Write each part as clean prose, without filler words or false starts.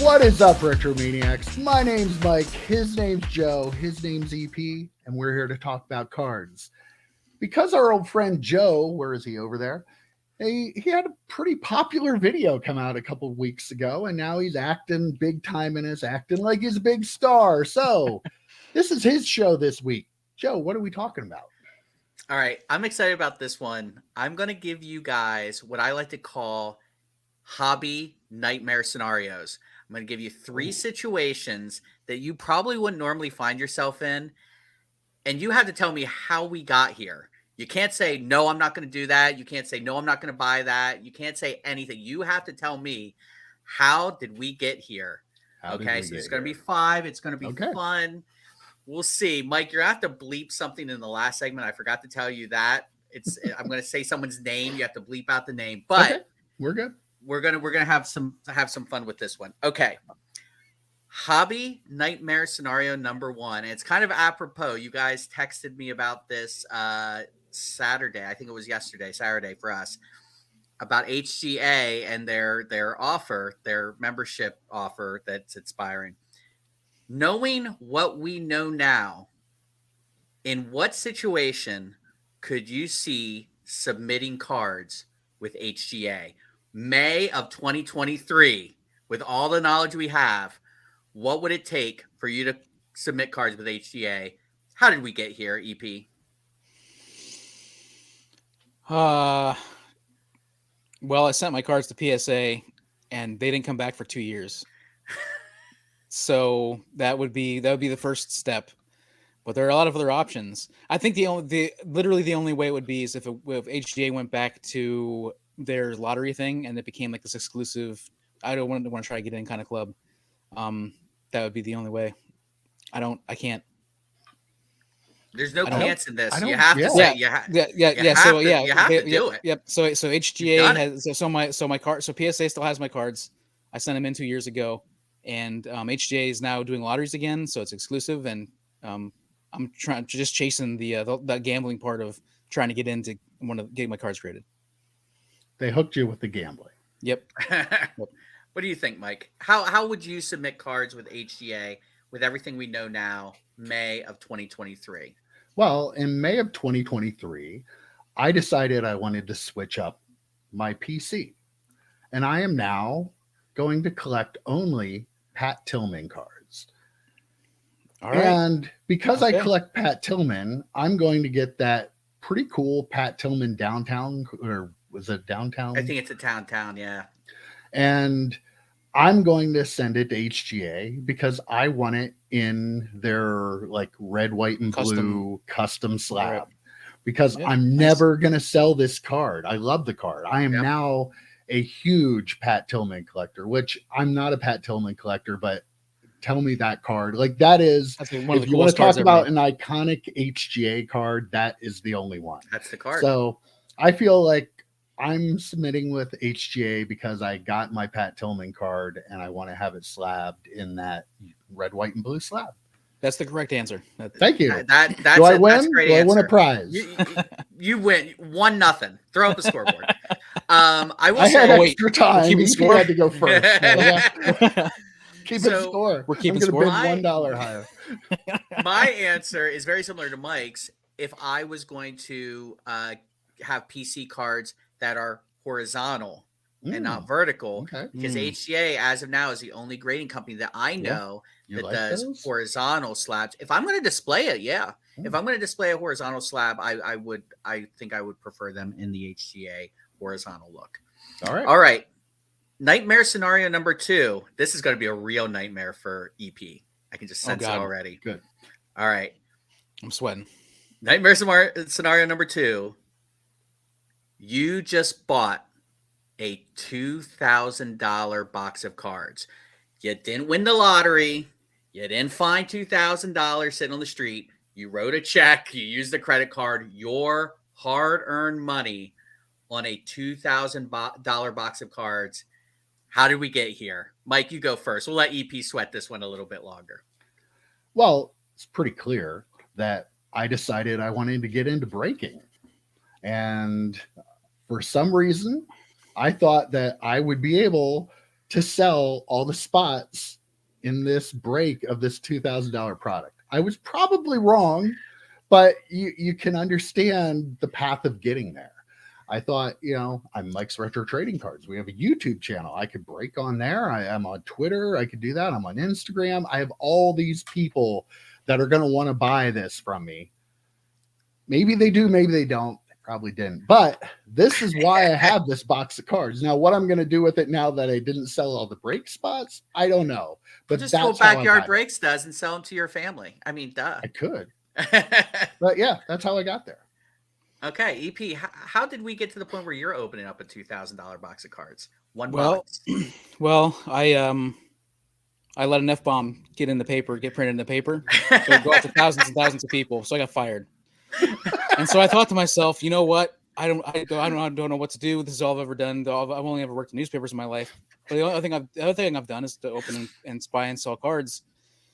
What is up, Retro Maniacs? My name's Mike, his name's Joe, his name's EP, and we're here to talk about cards. Because our old friend Joe, where is he over there? He had a pretty popular video come out a couple of weeks ago, and now he's acting big time and is acting like he's a big star. So, this is his show this week. Joe, what are we talking about? All right, I'm excited about this one. I'm going to give you guys what I like to call hobby nightmare scenarios. I'm going to give you three situations that you probably wouldn't normally find yourself in, and you have to tell me how we got here. You can't say, no, I'm not going to do that. You can't say, no, I'm not going to buy that. You can't say anything. You have to tell me, how did we get here? Okay, so it's going to be 5. It's going to be fun. We'll see. Mike, you're going to have to bleep something in the last segment. I forgot to tell you that. I'm going to say someone's name. You have to bleep out the name. But we're good. We're gonna have some fun with this one. Okay. Hobby nightmare scenario number 1. And it's kind of apropos. You guys texted me about this Saturday. I think it was Saturday for us, about HGA and their offer, their membership offer that's expiring. Knowing what we know now, in what situation could you see submitting cards with HGA? May of 2023, with all the knowledge we have, what would it take for you to submit cards with HGA? How did we get here, EP? Well, I sent my cards to PSA, and they didn't come back for 2 years. So that would be the first step. But there are a lot of other options. I think literally the only way it would be is if HGA went back to their lottery thing and it became like this exclusive, I don't want to try to get in kind of club. That would be the only way. I can't. There's no chance in this. You have to say you have to do it. Yep. So HGA has my card. So PSA still has my cards. I sent them in 2 years ago, and HGA is now doing lotteries again, so it's exclusive. And I'm just chasing the gambling part of trying to get into want to get my cards graded. They hooked you with the gambling. Yep. What do you think, Mike? How would you submit cards with HGA with everything we know now, May of 2023? Well, in May of 2023, I decided I wanted to switch up my PC. And I am now going to collect only Pat Tillman cards. All right. And because I collect Pat Tillman, I'm going to get that pretty cool Pat Tillman downtown, or was it downtown? I think it's a town, yeah. And I'm going to send it to HGA because I want it in their like red, white, and blue custom slab. Right. Because I'm never going to sell this card. I love the card. I am now a huge Pat Tillman collector, which I'm not a Pat Tillman collector, but tell me that card. Like that is, if you want to talk about an iconic HGA card, that is the only one. That's the card. So I feel like I'm submitting with HGA because I got my Pat Tillman card and I want to have it slabbed in that red, white, and blue slab. That's the correct answer. Thank you. That's Do I win? Do I win a prize? You win 1-0. Throw up the scoreboard. I had extra time. Keeping score. Had to go first. Keep it score. We're keeping score. Bid $1 higher. My answer is very similar to Mike's. If I was going to have PC cards that are horizontal and not vertical, because HGA as of now is the only grading company that I know that does horizontal slabs. If I'm going to display it, if I'm going to display a horizontal slab, I think I would prefer them in the HGA horizontal look. All right. Nightmare scenario number 2. This is going to be a real nightmare for EP. I can just sense it already. Good. All right. I'm sweating. Nightmare scenario number 2. You just bought a $2,000 box of cards. You didn't win the lottery. You didn't find $2,000 sitting on the street. You wrote a check. You used a credit card. Your hard-earned money on a $2,000 box of cards. How did we get here? Mike, you go first. We'll let EP sweat this one a little bit longer. Well, it's pretty clear that I decided I wanted to get into breaking. And for some reason, I thought that I would be able to sell all the spots in this break of this $2,000 product. I was probably wrong, but you can understand the path of getting there. I thought, I'm Mike's Retro Trading Cards. We have a YouTube channel. I could break on there. I am on Twitter. I could do that. I'm on Instagram. I have all these people that are going to want to buy this from me. Maybe they do, maybe they don't. They probably didn't. But this is why I have this box of cards. Now, what I'm going to do with it now that I didn't sell all the break spots, I don't know. But just that's what Backyard Breaks does and sell them to your family. I mean, duh. I could. But yeah, that's how I got there. Okay, EP, how did we get to the point where you're opening up a $2,000 box of cards? One box. Well, I let an F-bomb get printed in the paper, so it go out to thousands and thousands of people. So I got fired. And so I thought to myself, you know what? I don't know what to do. This is all I've ever done. I've only ever worked in newspapers in my life. But the other thing I've done is to open and buy and sell cards.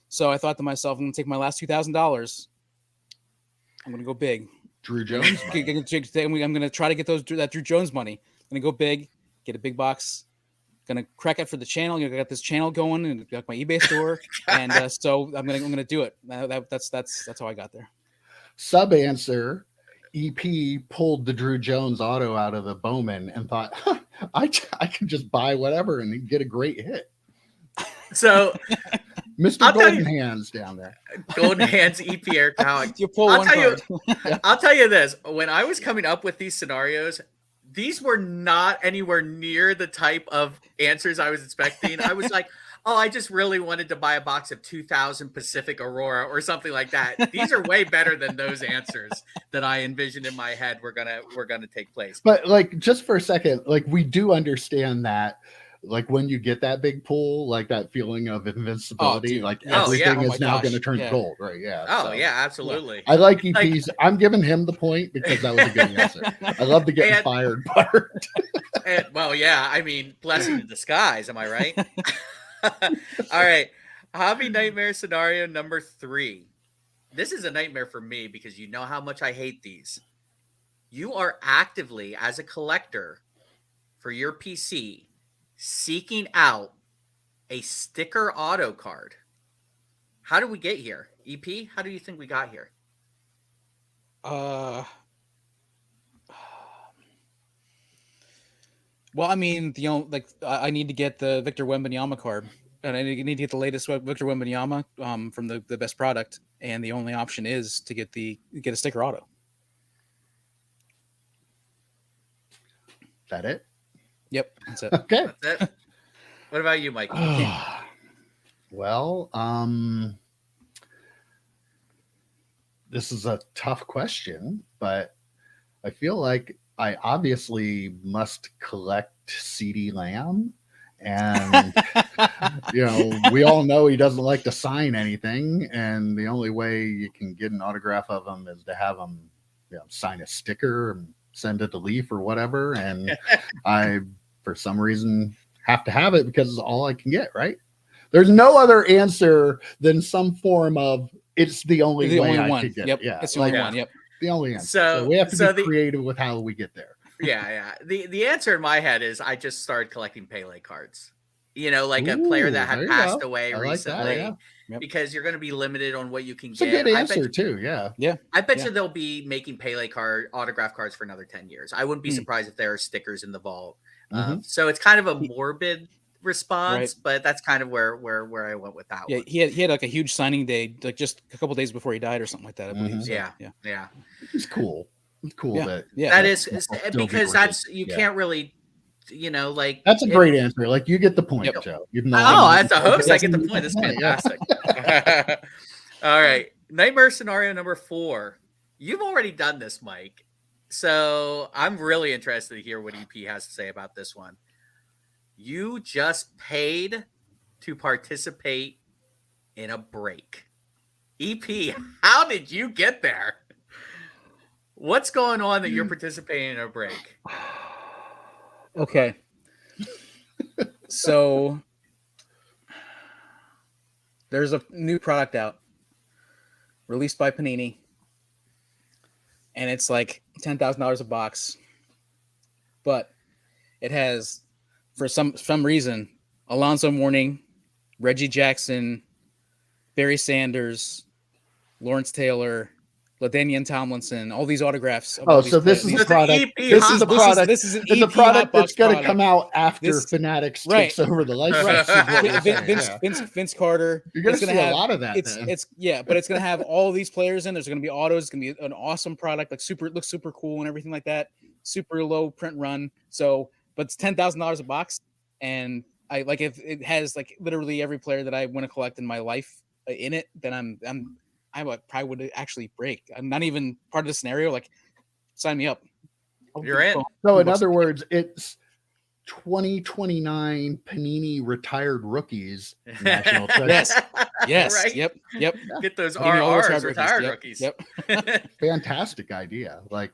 So I thought to myself, I'm going to take my last $2,000. I'm going to go big. Drew Jones. I'm going to try to get that Drew Jones money. I'm going to go big, get a big box. Going to crack it for the channel. I got this channel going and got my eBay store, and so I'm going to do it. That's how I got there. Sub answer. EP pulled the Drew Jones auto out of the Bowman and thought, I can just buy whatever and get a great hit. So, Mr. Golden Hands down there. Golden Hands, EP Eric Powell. You pull one card. I'll tell you this. When I was coming up with these scenarios, these were not anywhere near the type of answers I was expecting. I was like, oh, I just really wanted to buy a box of 2000 Pacific Aurora or something like that. These are way better than those answers that I envisioned in my head were gonna take place. But like, just for a second, like, we do understand that, like, when you get that big pull, like that feeling of invincibility, everything is now going to turn gold, right? Yeah. Oh yeah, absolutely. Yeah. I like EP's. I'm giving him the point because that was a good answer. I love the getting fired part. Well, yeah. I mean, blessing in disguise. Am I right? All right. Hobby nightmare scenario number 3. This is a nightmare for me because you know how much I hate these. You are actively, as a collector for your PC, seeking out a sticker auto card. How did we get here? EP, how do you think we got here? Well, I mean, I need to get the Victor Wembanyama card, and I need to get the latest Victor Wembanyama from the best product, and the only option is to get a sticker auto. Is that it? Yep, that's it. Okay. That's it. What about you, Mike? Well, this is a tough question, but I feel like I obviously must collect CeeDee Lamb. And, we all know he doesn't like to sign anything. And the only way you can get an autograph of him is to have him sign a sticker and send it to Leaf or whatever. And I, for some reason, have to have it because it's all I can get, right? There's no other answer than some form of it's the only way I could get it. Yeah, it's the only one. Yep, the only answer. So we have to be creative with how we get there. Yeah. The answer in my head is I just started collecting Pele cards. Like a player that had passed away recently. Because you're going to be limited on what you can get. It's a good answer too. Yeah. I bet you they'll be making Pele autograph cards for another 10 years. I wouldn't be surprised if there are stickers in the vault. So it's kind of a morbid response, but that's kind of where I went with that one. He had like a huge signing day, like just a couple days before he died or something like that. I believe. Yeah. It's cool. It's cool that that is because that's can't really, that's a great answer. Like, you get the point, Joe. As a host, I get the point. That's fantastic. All right, nightmare scenario number 4. You've already done this, Mike. So I'm really interested to hear what EP has to say about this one. You just paid to participate in a break. EP, how did you get there? What's going on that you're participating in a break? Okay. So there's a new product out released by Panini, and it's like $10,000 a box, but it has, for some reason, Alonzo Mourning, Reggie Jackson, Barry Sanders, Lawrence Taylor, LaDainian Tomlinson, all these autographs. Of all these So this players. is a product. EP This is a product. This is an It's a EP product Hotbox that's going to product. come out after This- Fanatics right. takes over the license. Right. Is what you're Vince, saying, Vince, yeah. Vince Carter. You're going It's to gonna see have a lot of that. it's then. it's yeah, but it's gonna have all these players in. There's gonna be autos. It's gonna be an awesome product, like looks super cool and everything like that. Super low print run. So, but it's $10,000 a box, and I like if it has like literally every player that I want to collect in my life in it, then I would probably would actually break. I'm not even part of the scenario. Like, sign me up. You're in. So in other words, it's 2029 Panini retired rookies national treasure. Yes. Yes. Right? Yep. Get those Give me all the RRs, retired Yep, rookies. Yep. Fantastic idea. Like,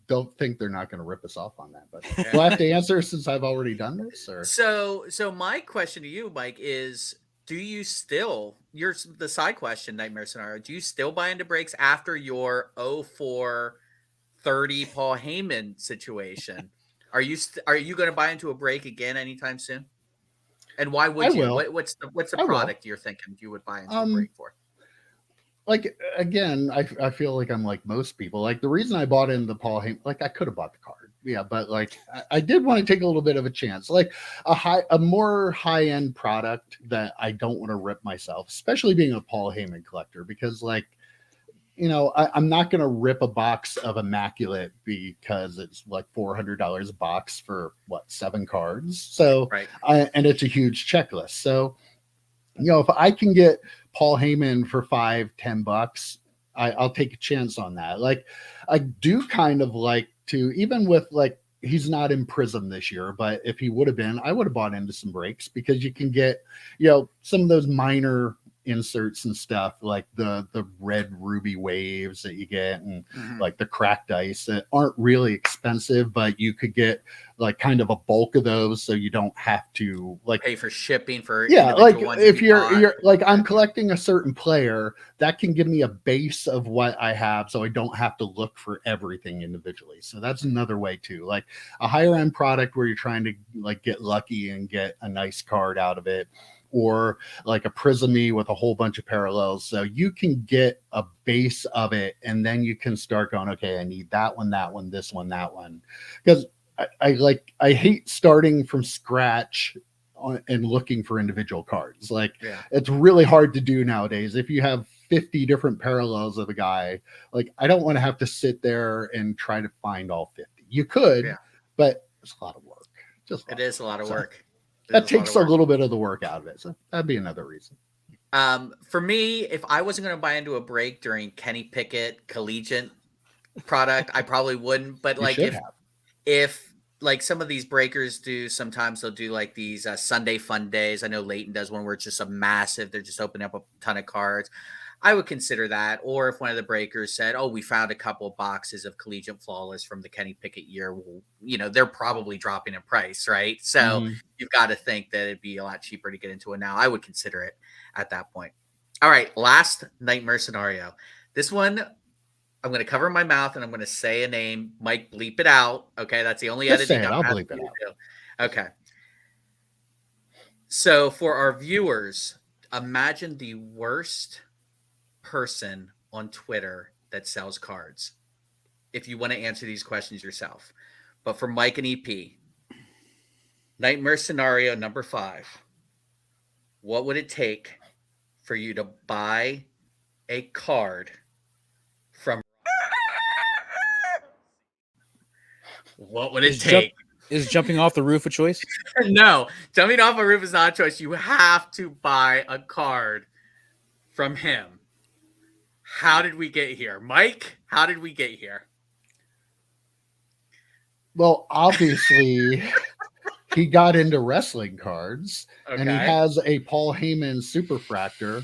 don't think they're not going to rip us off on that. But do I have to answer since I've already done this? Or So my question to you, Mike, is: do you still? The side question, Nightmare Scenario. Do you still buy into breaks after your 04-30 Paul Heyman situation? Are you going to buy into a break again anytime soon? And why would I you? will. What's the I will. product you're thinking you would buy into a break for? like, again, I feel like I'm like most people. Like, the reason I bought into Paul Heyman, like, I could have bought the card, yeah, but like I did want to take a little bit of a chance, like a more high end product that I don't want to rip myself, especially being a Paul Heyman collector, because like, you know, I'm not going to rip a box of Immaculate because it's like $400 a box for 7 cards. So, Right. And it's a huge checklist. So, you know, if I can get Paul Heyman for $5-10, I'll take a chance on that. Like, I do kind of like to, even with like, he's not in Prism this year, but if he would have been, I would have bought into some breaks, because you can get, you know, some of those minor inserts and stuff, like the red ruby waves that you get, and like the cracked ice, that aren't really expensive, but you could get like kind of a bulk of those, so you don't have to like Pay for shipping for like individual ones if you you're bought. like, I'm collecting a certain player, that can give me a base of what I have, so I don't have to look for everything individually. So that's another way too, like a higher end product where you're trying to like get lucky and get a nice card out of it, or like a Prism-y with a whole bunch of parallels. So you can get a base of it, and then you can start going, okay, I need that one, this one, that one. Because I hate starting from scratch and looking for individual cards. Like, it's really hard to do nowadays. If you have 50 different parallels of a guy, like, I don't want to have to sit there and try to find all 50. You could, but it's a lot of work. It is a lot of work. That takes a little bit of the work out of it. So that'd be another reason. For me, if I wasn't going to buy into a break during Kenny Pickett collegiate product, I probably wouldn't. But like if like some of these breakers do, sometimes they'll do like these Sunday fun days. I know Leighton does one where it's just a massive, they're just opening up a ton of cards. I would consider that. Or if one of the breakers said, oh, we found a couple of boxes of Collegiate Flawless from the Kenny Pickett year, well, you know, they're probably dropping in price, right? So you've got to think that it'd be a lot cheaper to get into it now. I would consider it at that point. All right, last Nightmare Scenario. This one, I'm going to cover my mouth and I'm going to say a name. Mike, bleep it out. Okay, that's the only editing. I'll bleep it out. Okay. So for our viewers, imagine the worst person on Twitter that sells cards, if you want to answer these questions yourself. But for Mike and EP, Nightmare Scenario number 5, what would it take for you to buy a card from? What would it take? Is jumping off the roof a choice? No, jumping off a roof is not a choice. You have to buy a card from him. How did we get here? Mike, how did we get here? Well, obviously, he got into wrestling cards, and he has a Paul Heyman Superfractor.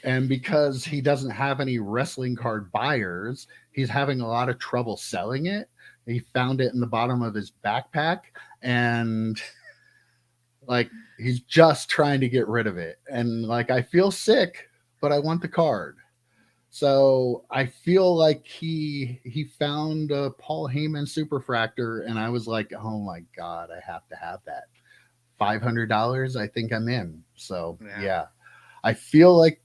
And because he doesn't have any wrestling card buyers, he's having a lot of trouble selling it. He found it in the bottom of his backpack, and like, he's just trying to get rid of it. And like, I feel sick, but I want the card. So I feel like he found a Paul Heyman Superfractor, and I was like, oh my God, I have to have that. $500, I think I'm in. So Yeah. yeah, I feel like,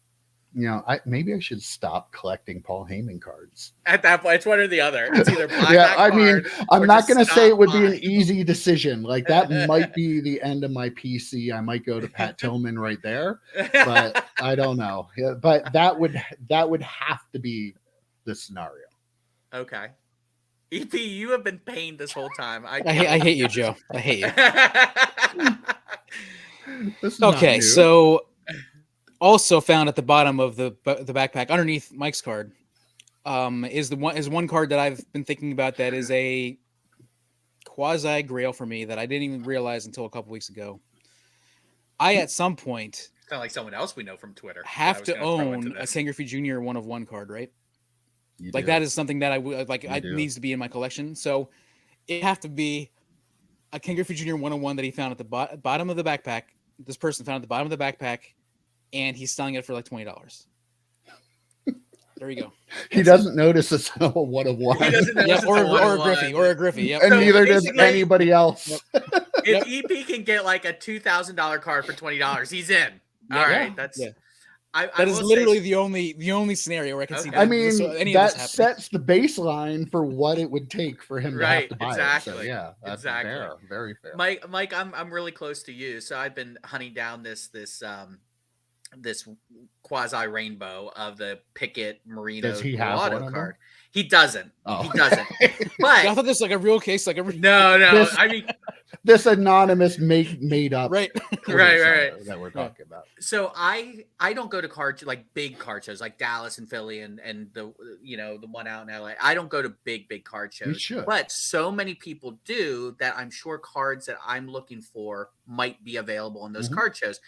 maybe I should stop collecting Paul Heyman cards. At that point, it's one or the other. It's either buy Yeah, that I mean, card I'm or not just going to say it would be an stop easy decision. Like that might be the end of my PC. I might go to Pat Tillman right there, but I don't know. Yeah, but that would have to be the scenario. Okay. EP, you have been pained this whole time. I hate you, Joe. I hate you. This is not Okay, new. so also found at the bottom of the backpack underneath Mike's card is one card that I've been thinking about that is a quasi grail for me that I didn't even realize until a couple weeks ago. I at some point Kind of like someone else we know from Twitter. have that I to was gonna throw into own a this. Ken Griffey Jr. 1-of-1 card, right? You Like do. that is something that I would like. You It do. needs to be in my collection. So it have to be a Ken Griffey Jr. 1-of-1 that he found at the bottom of the backpack. This person found at the bottom of the backpack, and he's selling it for like $20. There you go. He doesn't notice it's a 1-of-1. He doesn't know Yeah, it's a or a one-on-one. Griffey. Yep. And So neither does basically- anybody else. If EP can get like a $2,000 card for $20, he's in. All Yeah. right, that's. Yeah. I That is will literally say, the only scenario where I can see. Okay. That, I mean, any of that this happening. sets the baseline for what it would take for him to have Right, to buy it. So exactly, yeah, that's exactly. fair, very fair. Mike, I'm really close to you, so I've been hunting down this quasi rainbow of the Pickett Marino Does he have auto one of them? card. He doesn't. Oh. He doesn't. Yeah, I But thought this was like a real case, like a no. This- I mean, This anonymous made up right. Right. that we're talking about. so I don't go to like big card shows like Dallas and Philly and the the one out in LA. I don't go to big card You shows. should. But so many people do that I'm sure cards that I'm looking for might be available in those Mhm. card shows.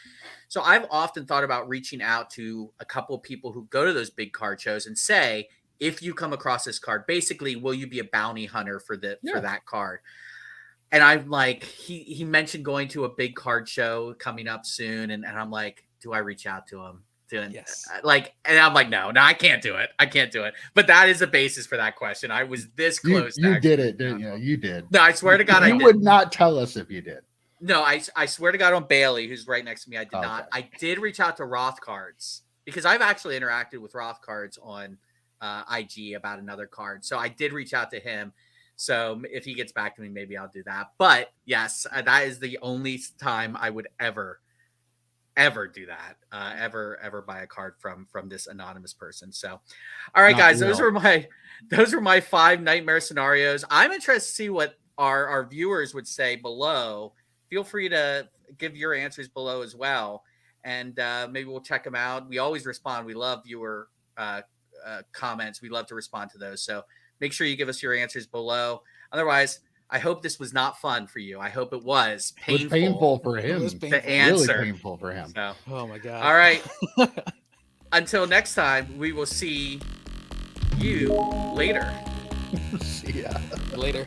So I've often thought about reaching out to a couple of people who go to those big card shows and say, if you come across this card, basically, will you be a bounty hunter for Yeah. that card? And I'm like, he mentioned going to a big card show coming up soon, and I'm like, do I reach out to him? Yes. And I'm like, no, I can't do it. I can't do it. But that is the basis for that question. I was this close. to You actually did it, reaching out didn't to you? him. You did. No, I swear to God, I You did. would not tell us if you did. No, I swear to God on Bailey, who's right next to me, I did not. Okay. I did reach out to Roth Cards because I've actually interacted with Roth Cards on IG about another card. So I did reach out to him. So if he gets back to me, maybe I'll do that. But yes, that is the only time I would ever do that. Ever buy a card from this anonymous person. So, all right, Not guys, real. those were my 5 nightmare scenarios. I'm interested to see what our viewers would say below. Feel free to give your answers below as well, and maybe we'll check them out. We always respond. We love viewer comments. We love to respond to those. So make sure you give us your answers below. Otherwise, I hope this was not fun for you. I hope it was It was painful. painful for him. was painful. To answer. Really painful for him. So, Oh my god. all right. Until next time, we will see you later. See ya. Later.